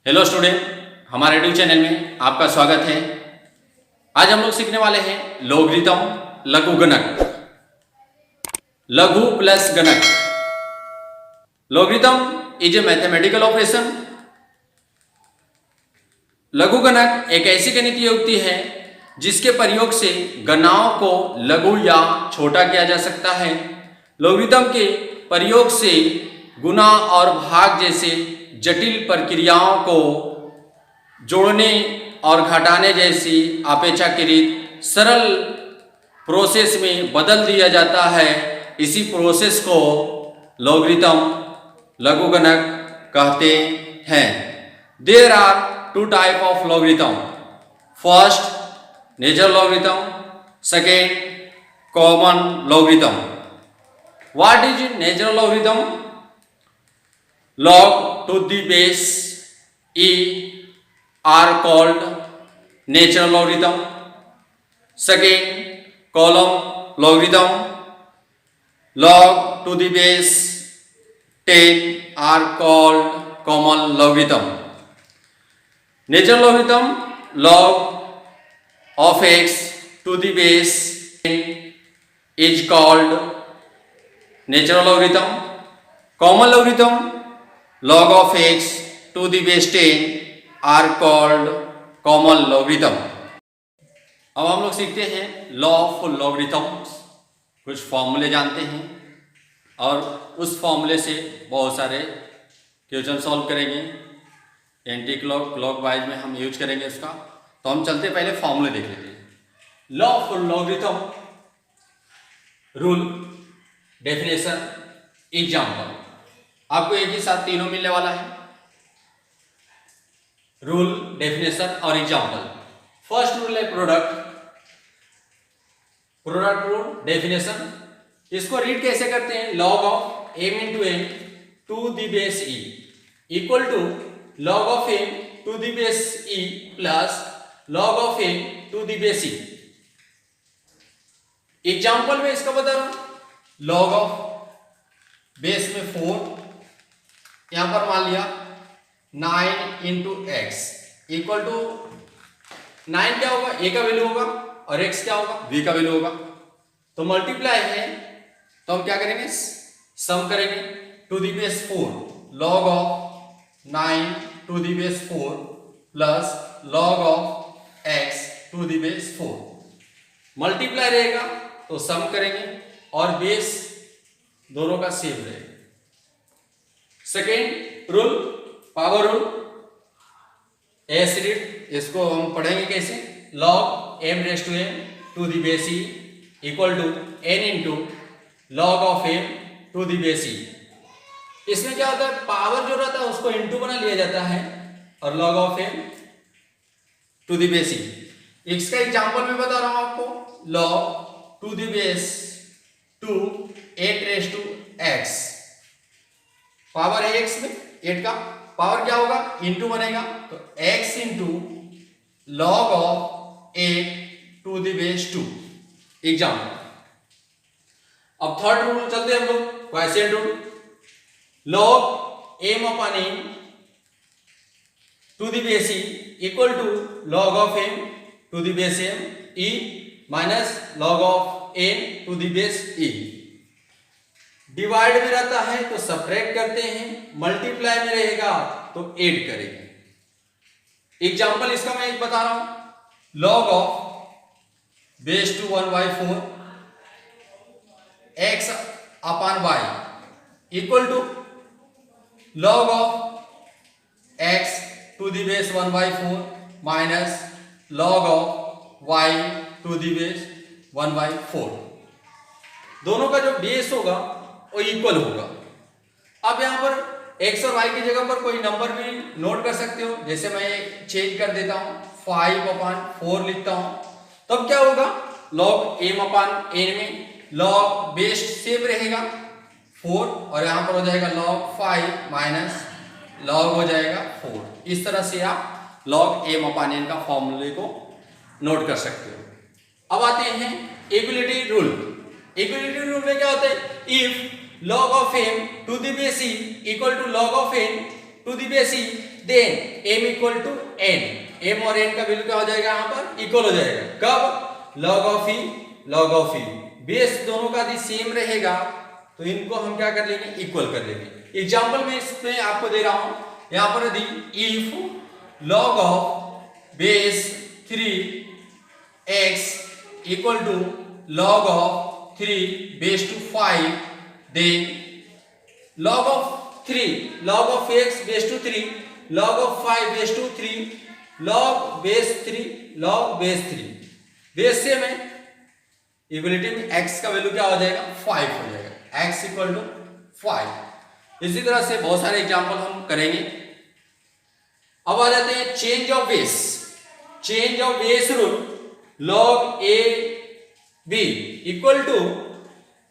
Hello student, हमारे YouTube channel में आपका स्वागत है। आज हम लोग सीखने वाले हैं लोगरिथम लघु गणक, लघु प्लस गणक। Logarithm is a mathematical operation. लघु गणक एक ऐसी गणितीय युक्ति है जिसके प्रयोग से गणनाओं को लघु या छोटा किया जा सकता है। लोगरिथम के प्रयोग से गुणा और भाग जैसे जटिल प्रक्रियाओं को जोड़ने और घटाने जैसी अपेक्षाकृत सरल प्रोसेस में बदल दिया जाता है। इसी प्रोसेस को लोगरिथम लघु गणक कहते हैं। There are two type of logarithm. First natural logarithm, second common logarithm. What is natural logarithm? Log to the base e are called natural logarithm. Second, column logarithm. Log to the base 10 are called common logarithm. Natural logarithm, log of x to the base 10 is called natural logarithm. Common logarithm, log of x to the base 10 are called common logarithm. अब हम लोग सीखते हैं law of logarithms. कुछ फॉर्मूले जानते हैं और उस फॉर्मूले से बहुत सारे क्वेश्चन सॉल्व करेंगे। एंटी क्लॉक वाइज में हम यूज करेंगे इसका। तो हम चलते पहले फॉर्मूले देख लेते हैं। Law of logarithm, rule, definition, example. आपको एक ही साथ तीनों मिलने वाला है, रूल, डेफिनेशन और एग्जाम्पल। फर्स्ट रूल है प्रोडक्ट रूल, डेफिनेशन। इसको रीड कैसे करते हैं? Log of m into m to the base e equal to log of m to the base e plus log of m to the base e। Example में इसका बता रहा हूं। Log of base में 4, यहां पर मान लिया 9 इंटू एक्स इक्वल टू 9 क्या होगा? a का वैल्यू होगा और x क्या होगा? v का वैल्यू होगा। तो मल्टीप्लाई है तो हम क्या करेंगे? सम करेंगे। To the base 4 log of 9 to the base 4 plus log of x to the base 4। Multiply रहेगा तो सम करेंगे और बेस दोनों का सेम रहेगा। Second rule, power rule, acid. इसको हम पढ़ेंगे कैसे? Log m raise to m to the base e equal to n into log of m to the base e। इसमें क्या होता है? पावर जो रहता है उसको इंटू बना लिया जाता है और log of m to the base e। इसका एग्जांपल मैं बता रहा हूं आपको। Log to the base 2 8 raise to x। Power है x में 8 का, पावर क्या होगा? इंटू बनेगा तो x into log of 8 to the base 2। Example. अब थर्ड रूल चलते हैं हम लोग, quotient rule. Log m upon n to the base e equal to log of m to the base m e minus log of n to the base e। Divide में रहता है तो subtract करते हैं, मल्टीप्लाई में रहेगा तो add करेंगे। एग्जांपल इसका मैं एक बता रहा हूं। Log of base to 1/4 x upon y equal to log of x to the base 1/4 minus log of y to the base 1/4। दोनों का जो बेस होगा वो इक्वल होगा। अब यहां पर x और y की जगह पर कोई नंबर भी नोट कर सकते हो। जैसे मैं चेंज कर देता हूं, 5/4 लिखता हूं। तब क्या होगा? log m अपॉन n में log बेस सेम रहेगा 4 और यहां पर हो जाएगा log 5 माइनस log हो जाएगा 4। इस तरह से आप log m अपॉन n का फॉर्मूले को नोट कर सकते हो। अब आते हैं इक्वलिटी रूल। इक्वलिटी रूल में क्या होता है? If log of m to the base e equal to log of n to the base e, then m equal to n, m और n का वैल्यू क्या हो जाएगा यहाँ पर इक्वल हो जाएगा। कब? log of e log of e, base दोनों का यदि सेम रहेगा तो इनको हम क्या कर लेंगे इक्वल कर लेंगे। एग्जाम्पल में इसमें आपको दे रहा हूं, यहाँ पर यदि if log of base 3x equal to log of 3 base to 5, then log of 3 log of x base to 3 log of 5 base to 3 log base 3 log base 3, base से में इक्वलिटी में x का वैल्यू क्या हो जाएगा 5 हो जाएगा, x equal to 5। इसी तरह से बहुत सारे एग्जाम्पल हम करेंगे। अब आ जाते हैं change of base. Change of base rule, log a b equal to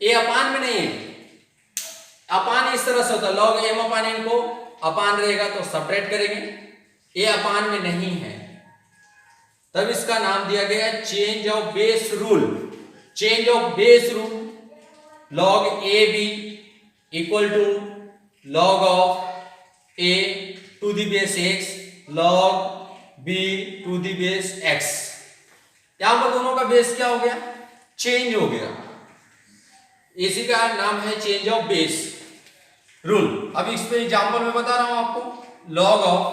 a upon में नहीं है, अपान इस तरह से होता है, log m अपान n को अपान रहेगा तो सब्ट्रैक्ट करेंगे, a अपान में नहीं है, तब इसका नाम दिया गया change of base rule. Change of base rule, log a b equal to log of a to the base x log b to the base x। यहां पर दोनों का बेस क्या हो गया चेंज हो गया, इसी का नाम है चेंज ऑफ बेस रूल। अब इस पे एग्जांपल में बता रहा हूं आपको, log ऑफ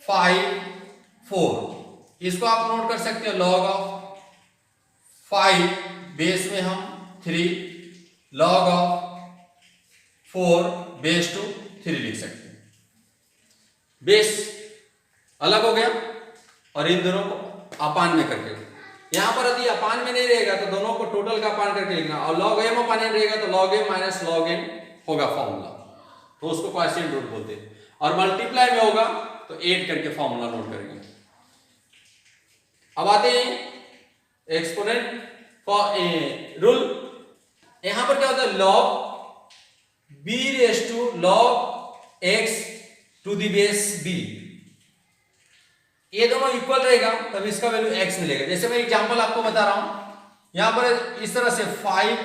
5 4, इसको आप नोट कर सकते हो, log ऑफ 5 बेस में हम 3 log ऑफ 4 बेस टू 3 लिख सकते हैं। बेस अलग हो गया और इन दोनों को अपान में करके, यहां पर यदि अपान में नहीं रहेगा तो दोनों को टोटल का अपान करके लिखना, और log m अपान n रहेगा तो log m minus log n होगा फॉर्मूला, तो उसको क्वोशिएंट रूल बोलते हैं। और मल्टीप्लाई में होगा तो ऐड करके फॉर्मूला नोट करेंगे। अब आते हैं एक्सपोनेंट फॉर रूल। यहां पर क्या होता है log b raise to log x to the base b, ये दोनों इक्वल रहेगा तब इसका वैल्यू x मिलेगा। जैसे मैं एग्जांपल आपको बता रहा हूं, यहां पर इस तरह से 5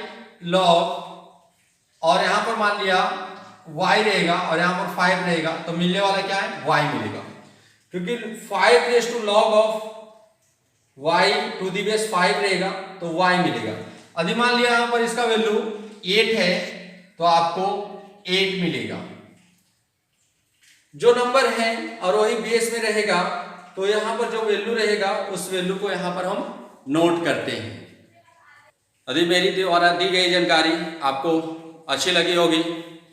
log और यहां पर मान लिया y रहेगा और यहां पर 5 रहेगा, तो मिलने वाला क्या है y मिलेगा, क्योंकि 5 raise to log of y to the base 5 रहेगा तो y मिलेगा। यदि मान लिया यहां पर इसका वैल्यू 8 है तो आपको 8 मिलेगा। जो नंबर है और वही बेस में रहेगा तो यहां पर जो वैल्यू रहेगा उस वैल्यू को यहां पर हम नोट करते हैं। यदि मेरी द्वारा दी गई जानकारी आपको अच्छी लगी होगी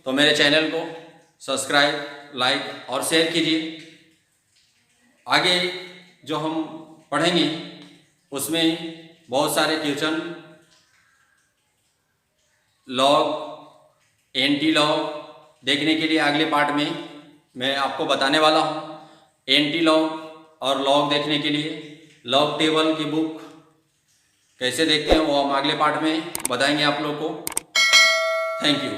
तो मेरे चैनल को सब्सक्राइब, लाइक और शेयर कीजिए। आगे जो हम पढ़ेंगे उसमें बहुत सारे क्वेश्चन लॉग, एंटी लॉग देखने के लिए अगले पार्ट में मैं आपको बताने वाला हूँ। एंटी लॉग और लॉग देखने के लिए लॉग टेबल की बुक कैसे देखते हैं वो हम अगले पार्ट में बताएंगे आप लोग को। Thank you.